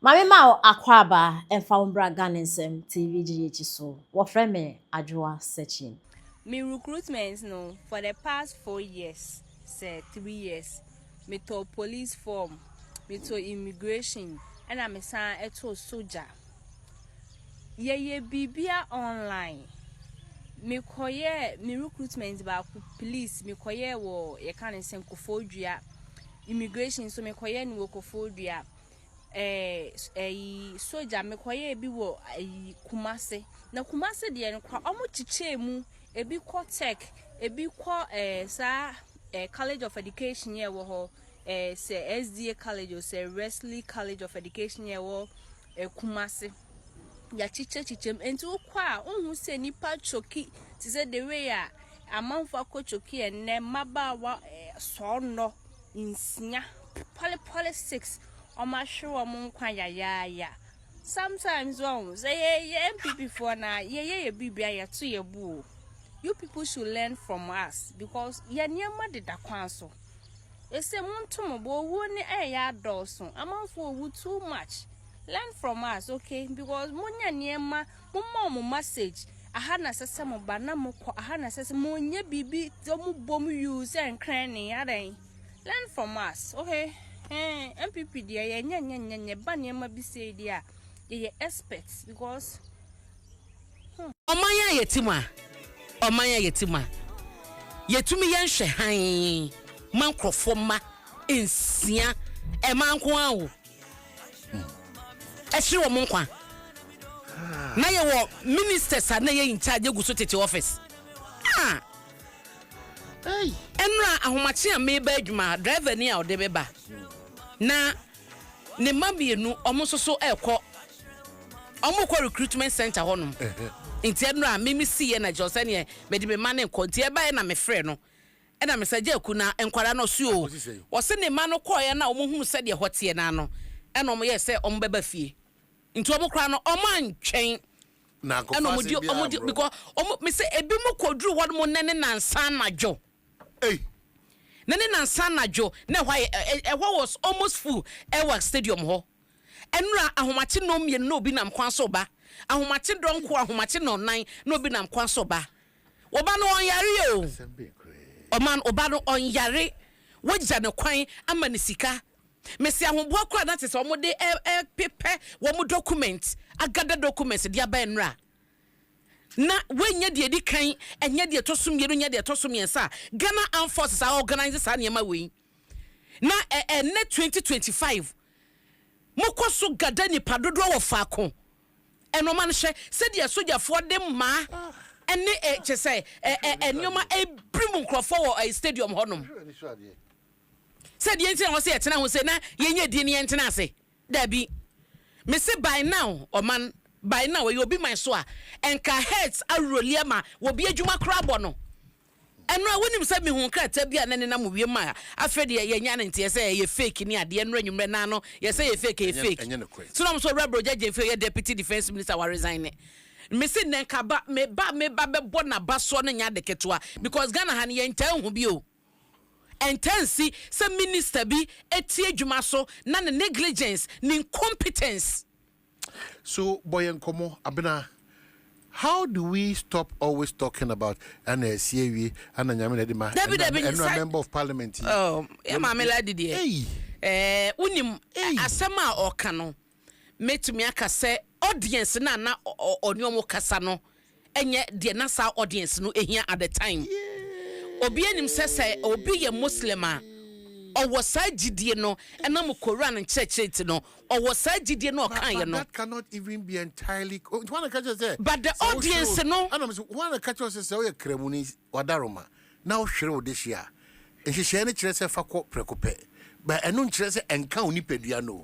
Mami ma akwaba emfa umbra ganisem TV GH so. What friend me adwoa searching. Me recruitment no for the past 4 years, say 3 years. Me to police form, me to immigration, and I'm a son to soldier. Ye bibia online. Me koye me recruitment ba police me koye wo ye kan nsem kofodua immigration so me koye ni wo kofodua soldier me koye bi wo Kumase na Kumase de no kwa omo chiche mu ebi ko tech ebi ko college of education ye wo ho say SDA college or say Wesley college of education ye wo Kumase ya chichem enti ukwa unhu se nipa choki ti se the way a amanfo akochoki enne mabawa so no insia politics o ma hwe wo mo nkwa ya sometimes one say ye NPP for na ye bibia ya to ye bu you people should learn from us because ye niam de da kwan so ese montom bo wo ni ya doso amanfo wu too much. Learn from us, okay? Because munya niema, mumma message. Aha na sese mo ba na mo ko aha na sese mo nye bibi to mu bom use and cranny adan. Learn from us, okay? MPP dia ye nya ba niema bi say dia ye experts because Omanya yetima. Yetumi yenhwe han mankrofo ma ensia e manko awo. Eshiri wo monkwa na ye wo ministers na ye in charge egu so tete office enra ahomache a me ba adwuma driver ni a ode beba na ne mabienu omososo ekọ omukọ recruitment center honum nti enra me si ye na jose ne me de me ma ne nkọ nti e ba na me frɛ no e na me saje aku na enkwara no so o wo se ne ma no kọ ye na omohunu se de hote na no eno mo ye se ombeba fie nti omukra no omantwen na ko omudi because me say ebi mo kodru won mo nene nansan najo nene nansan najo na why was almost full Ewa stadium ho enra ahomache no mie no obi nam kwan so ba ahomache donko ahomache no nan no obi nam kwan so ba oba no onyare o oman oba no onyare wagya ne kwan ama ne sika Messi ahombo akwa na tese omode pepe wo mu document agada documents dia ba enra na wenye de edi kan enye de tosum yenu nya de tosum yensa Ghana Armed Forces are organize sa niema we na ne 2025 mokoso gada ni padodo wo faako eno man hwe se de sojafo de ma ene chese enyoma ebrim nkrofo wo stadium honum said the entity was say tena ho say na yenye di ne entena say dabi me say by now o man by now you be my so a enka heads aroliama wo bi adwuma krabo no eno a wonim say me hu krata bia na ne na mo wie ma afede yenya ne ntie say ye fake ni ade eno anwumre na no ye say ye fake so no so rebro judge fe ye deputy defense minister wa resign me say nenka ba me ba be bona ba so no nya de ketoa because Ghana han ye nta hu bi o entensi some minister bi etie dwuma so na ne negligence ne incompetence. So boy and komo abena, how do we stop always talking about CAW and a member of parliament? Oh yeah, mama lady there unim asema oka no metumi aka se audience na onyomo kasa no enye de na sa audience no ehia at the time. Obi enim sese obi ye Muslim a owo sa gidie no enam Quran church no owo sa gidie no kan ye no that cannot even be entirely one catch us there but the audience no and one catch us say o kremuni wadaroma now hwere o de hia ehihye ne kire se fa ko prekope but eno nkire se enka oni pedua no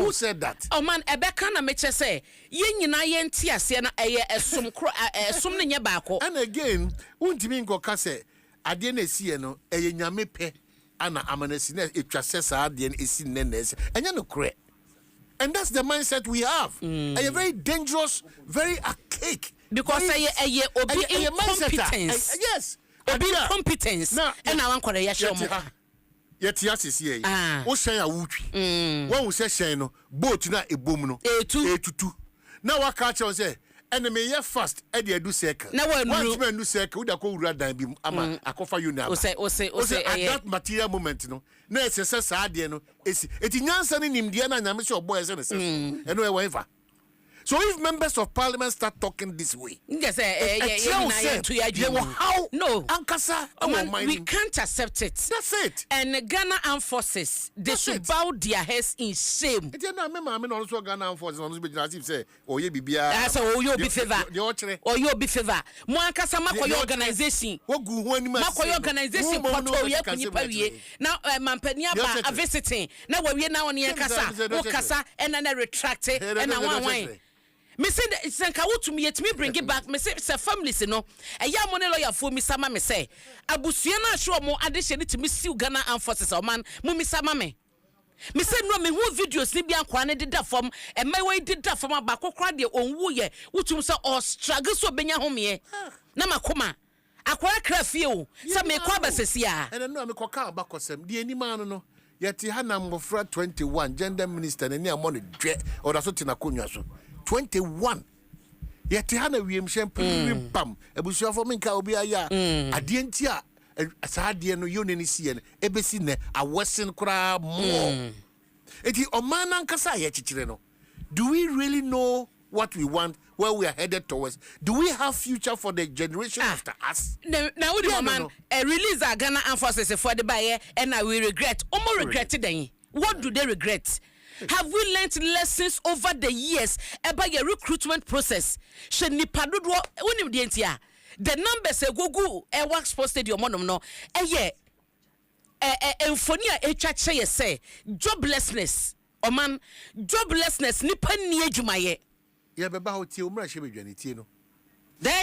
who said that oh man ebeka na meche se ye nyina ye ntiase na eye esom ne nye baako and again untimi nkoka se ade na esi no eye nyame pe ana amanesi na etwa sesa ade na esi nenes enya no kure and that's the mindset we have a very dangerous very archaic because eye obi incompetence yes obi incompetence and na wan kwere ya hwe mo yet yes is here. What say a wootry? One will say shine boat na a boom no a two. Now what catch on say enemy ye fast Eddie do second. Now one man do second with a cold radar be ama a cover you now. Say at that material moment no. No it's a sad no it's nyansan in Indiana and I'm sure boys and whatever. So if members of parliament start talking this way, yes, how no, we can't accept it. That's it. And the Ghana Armed Forces, they should bow their heads in shame. Also Ghana Armed Forces, say, oh ye be oh you be favor, oh you be favor. Mwankasa mako organization, mako organization. Now, Mampenia ba visiting. Now we now on the kasa, and then retract it, and I me say senka wotu me yetimi bring it back me say families no eya mo ne lawyer for me sama me say abusua na hwe mo adehye ne timi siw Ghana Armed Forces o man mo mi sama me say no me hu videos ni bia kwa ne deda fam e mai we deda fam abakokra de onwu ye wotum say o struggle so benya home na makoma akwara kra fie o say me kwa basesia e no me koka abakosem de ani ma no yeti hanam mofra 21 gender minister ne amon dwe o da so tina konwa so 21 yet hana wiem shemprim pam ebusuafo menka obi aya ade ntia asade no yo ne sie ne ebesi ne awesen kura mo eti omana nkasa ya chichire no do we really know what we want, where we are headed towards? Do we have future for the generation after us? Now we release our Ghana Armed Forces for the buyer and now we regret regretted. What do they regret? Have we learnt lessons over the years about your recruitment process? The numbers go works posted your monum no. Emphonia HH say joblessness. O man, joblessness nipa ni adwumaye. There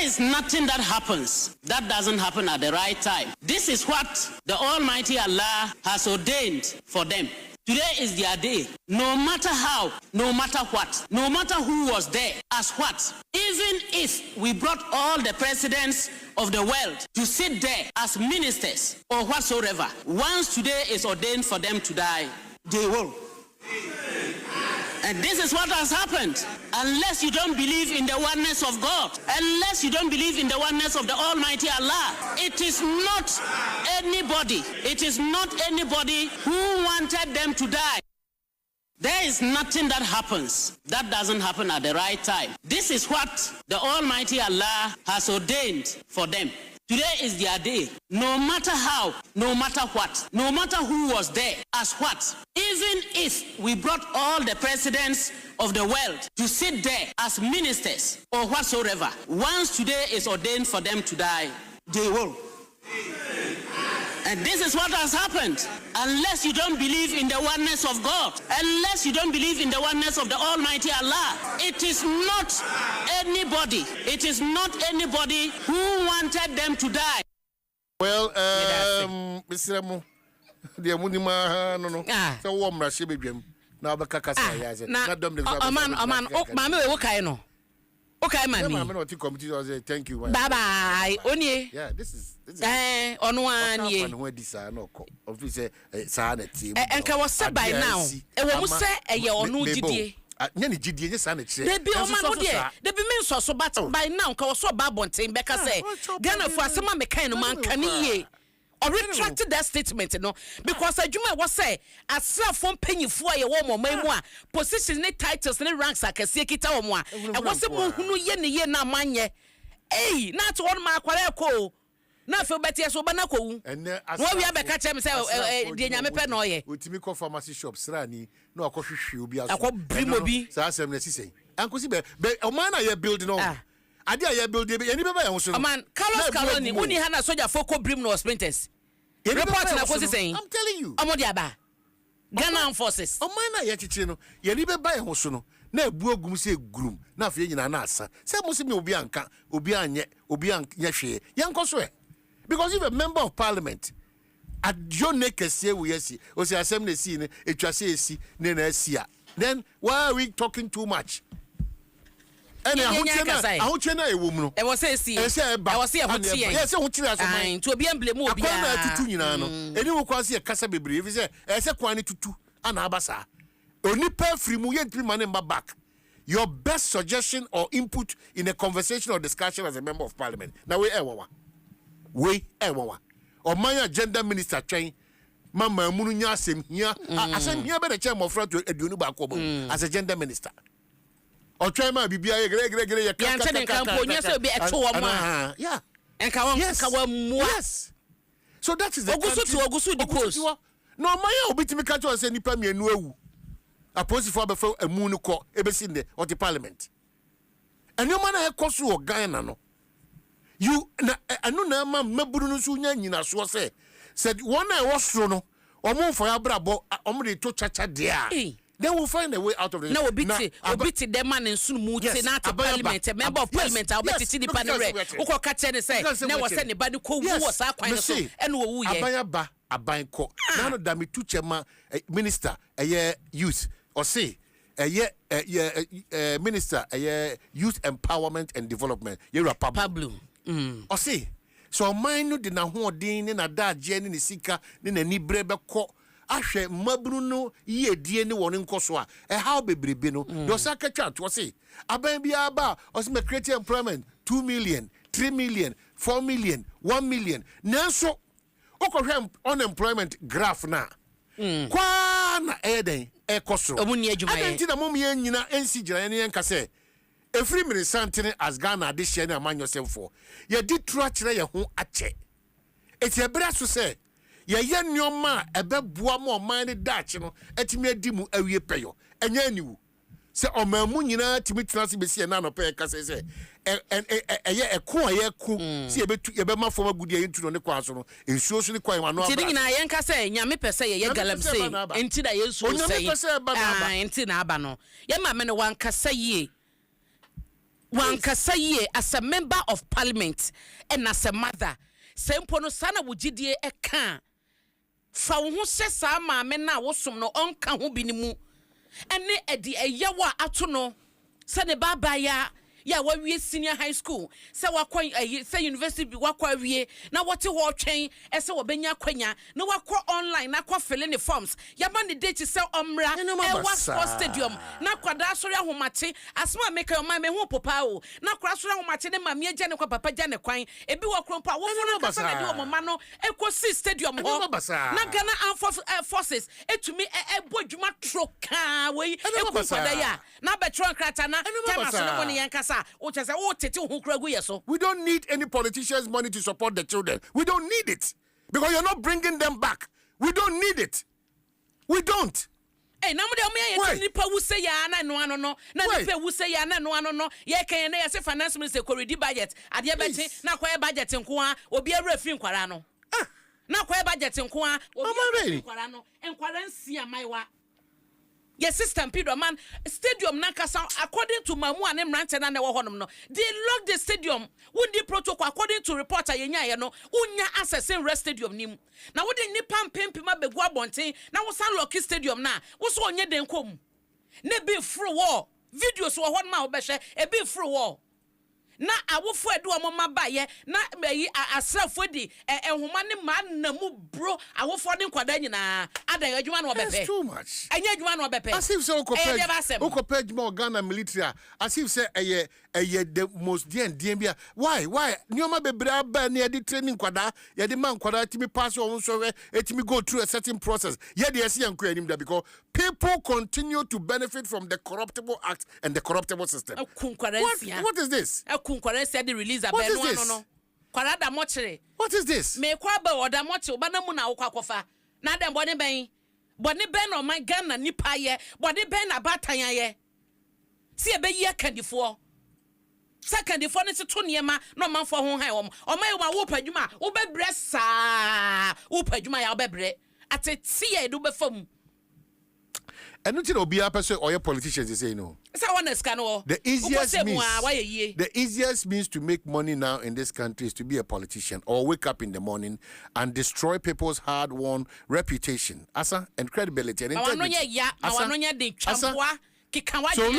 is nothing that happens that doesn't happen at the right time. This is what the Almighty Allah has ordained for them. Today is their day. No matter how, no matter what, no matter who was there, as what. Even if we brought all the presidents of the world to sit there as ministers or whatsoever, once today is ordained for them to die, they will. And this is what has happened. Unless you don't believe in the oneness of God, unless you don't believe in the oneness of the Almighty Allah, it is not anybody who wanted them to die. There is nothing that happens that doesn't happen at the right time. This is what the Almighty Allah has ordained for them. Today is their day. No matter how, no matter what, no matter who was there, as what. Even if we brought all the presidents of the world to sit there as ministers or whatsoever, once today is ordained for them to die, they will. And this is what has happened. Unless you don't believe in the oneness of God, unless you don't believe in the oneness of the Almighty Allah, it is not anybody who wanted them to die. Well, Mr. Mo, the Munima, no, so warm, Rashibium. Now, the Cacasa, not them. Man, okay, no. Okay, man. Thank you. Bye bye. Only. Yeah, this is on 1 year. Where this are no officer sanity. And can was said by now. And when we say a year or no GD. Nyani GD sanity. They be on my dear. They be mean so but by now, can was so babon team Becca say. Ghana for some mechanic man can ye. Or retracted that statement, you know, because Juma was say, as self from penny for a woman, my position, titles, and ranks, I can see it out more. And what's the moon who ye na manye? Eh, not one mark, what I call. Not for better so banako. And what we have a catch himself, Diana Penoye. With Timiko pharmacy shops, Rani, no, a coffee should be a Brimobi, Sassam, Uncle Sibe, but a man I building on. Adia build any man, Carlos Caloni, only Hannah Soja Foco Brim no sprinters. Report na saying. I'm telling you. Amodiaba. Ghana Armed Forces. O man na yechichino. Ye ni be buy hoso no. Na ebu ogum se grum. Na afie nyina na asa. Se mo se me obi anka, obi anye hwe. Ye nkoso e. Because if a member of parliament adjone kese we yesi, o se asem na si ne etwase esi ne na asia. Then why are we talking too much? And I want to woman. I was saying, I was here. Yes, I want to be emblem. I can't to you know. And you will quasi a casa baby. As a quantity to an abasa. Only per free muyen money back. Your best suggestion or input in a conversation or discussion as a member of parliament. Now we or my agenda minister train. Mama Mununya same here. I said here better chair more front to Edunuba as a gender minister. Or try my BBI, yeah. And yes. So that is the post. No, my obit me catch us any premier no. A post for before a moon call ebesinde or the parliament. And your man a cost or Guyana no. You I know na mabunu sunya nyina so say said one I was no or more for abrabo omre to chacha dia. They will find a way out of this. No, obiti the man in Sumu, Senate Parliament, a member of Parliament, I'll bet the panel. Oko Katchen say, never send anybody who was our kind of and who Abayaba, Abayko, none of them to chairman, minister, a year youth, or say, a year minister, a year youth empowerment and development. You're a Pablo. Or say, so mine no did not hold in a dad, Jenny, Sika, then a nibrebe court. Ashe mabruno ye die ne woni nkoso a how bebrebe no do saka chat was say aban bia ba os me create employment 2 million 3 million 4 million 1 million nanso okohwe unemployment graph na kwa na eden ekoso omuni adwuma ye adenti na mom ye nyina ensi gira ne yenka se efri mirisantene as Ghana de share na amanyosem for ye di tru kire ye ho ache etiebra so say ye nyoma ebeboa mo man daach no etimi adi mu awie peyo enya aniwu se omamu nyina timi transi besi na no pe ka se eye eko ayeku se yebetu yebema foma gudi yentu no ne kwa so no ensuo so ne kwa ma no aba ti nyina yen ka se nyame pese ye galamse enti da yesu se enti na aba no ye ma me ne wan kasa yie as a member of parliament and as a mother sempo no sana wugidie eka fa wo ho se sa maame na wo som no onka ho binimu ene edi eyawa ato no se ne baba ya wawie senior high school se wakwa se university bi wakwa wie na wote ho twen ese wo benya kwanya na wakwa online na kwa fill in the forms ya ba ne date se omra e was sports stadium na kwada sori ahomate asma make your mind me ho popa o na kwada sori ahomate ne mame agya ne kwa papa gya ne kwan ebi wo krompa wo fo na kasa na di wo mama no ekosi stadium ho na Ghana Armed Forces etumi bodwuma troka we ekokwada ya na betron krata na tema so no ne yankasa. We don't need any politicians' money to support the children. We don't need it. Because you're not bringing them back. We don't need it. We don't. Hey, nipa wu say ya na no ano no. Na nipa wu say ya na no ano no. Ye kan na ya se finance minister ko ready budget. Ade beti na kwa budget nko a obi awura fi nkwara no. Na kwa budget nko a obi awura nkwara no. Nkwara nsia maiwa. Yes, system Pedro man stadium nankasa according to mamu and mrante na ne wo honom no they lock the stadium with the protocol according to reporter yenya ye no unya access in rest stadium nim na wo de nipa mpempi ma begu abonten na wo san lock stadium na wo so onye den kom ne be free wall videos wo honom ma wo be hwe e be free wall na awofo edu omoma baye na meyi asrafo di ehoma ne ma na mu bro awofo de nkwada nyina adan adwuma no obepe. That's too much. Anya adwuma no obepe. As if so okopej more Ghana military as if say the most dien bia why nyoma bebra ba na yedi training kwada yedi man kwada timi pass on so etimi go through a certain process yedi ese yanko anim da because people continue to benefit from the corruptible act and the corruptible system. What is this? The release a no. Kwarada mochire. What is this? Me kwa ba oda mochi obana mu na akwa kofa. Na dem boni ben. Boni ben o man Ghana nipa ye. Boni ben na batan ye. Si ebe ye kandifo. Secondifo ne to niema no manfo ho han wo. O man wa wo padwuma, wo bebre sa. Wo padwuma ya wo bebre. Ateti ye do be fam. And nothing will be a person or your politicians say no. The easiest means to make money now in this country is to be a politician or wake up in the morning and destroy people's hard-won reputation, and credibility and integrity. So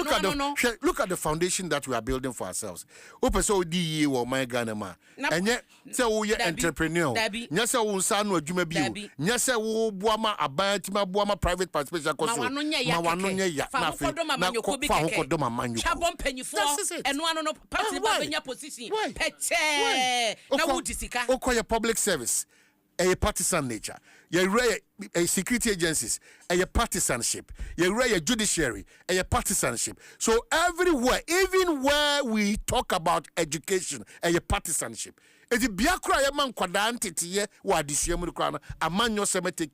look at the foundation that we are building for ourselves. Open so di or my Ghana and yet say we entrepreneur. Nyasa wo san no adwuma bio. Nyasa wo boama abantima boama private participation course. Ma wano nya ya na fa hokodoma manyo. Chabon penifo eno ano no party ba benya position. Pete na wo disika. Okoye public service. A partisan nature. A security agencies, a partisanship. A judiciary, a partisanship. So everywhere, even where we talk about education, a partisanship. Eti biakra ya man kwada antiti ye wa adisua mu krana amanyo semete